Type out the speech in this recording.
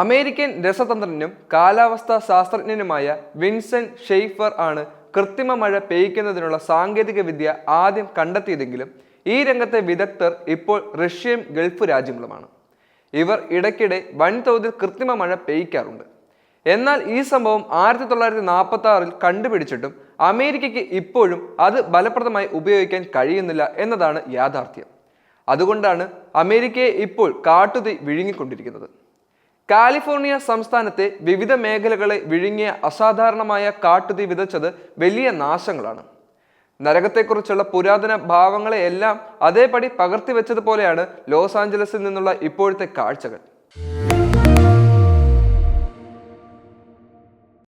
American രസതന്ത്രജ്ഞനും കാലാവസ്ഥാ ശാസ്ത്രജ്ഞനുമായ Vincent Schaefer ആണ് കൃത്രിമ മഴ പെയ്യ്ക്കുന്നതിനുള്ള സാങ്കേതിക വിദ്യ ആദ്യം കണ്ടെത്തിയതെങ്കിലും ഈ രംഗത്തെ വിദഗ്ധർ ഇപ്പോൾ റഷ്യയും ഗൾഫ് രാജ്യങ്ങളുമാണ്. ഇവർ ഇടയ്ക്കിടെ വൻതോതിൽ കൃത്രിമ മഴ പെയ്യിക്കാറുണ്ട്. എന്നാൽ ഈ സംഭവം 1946-ൽ കണ്ടുപിടിച്ചിട്ടും അമേരിക്കയ്ക്ക് ഇപ്പോഴും അത് ഫലപ്രദമായി ഉപയോഗിക്കാൻ കഴിയുന്നില്ല എന്നതാണ് യാഥാർത്ഥ്യം. അതുകൊണ്ടാണ് അമേരിക്കയെ ഇപ്പോൾ കാട്ടുതീ വിഴുങ്ങിക്കൊണ്ടിരിക്കുന്നത്. കാലിഫോർണിയ സംസ്ഥാനത്തെ വിവിധ മേഖലകളെ വിഴുങ്ങിയ അസാധാരണമായ കാട്ടുതീ വിതച്ചത് വലിയ നാശങ്ങളാണ്. നരകത്തെക്കുറിച്ചുള്ള പുരാതന ഭാവങ്ങളെയെല്ലാം അതേപടി പകർത്തിവെച്ചതുപോലെയാണ് ലോസ് ആഞ്ചലസിൽ നിന്നുള്ള ഇപ്പോഴത്തെ കാഴ്ചകൾ.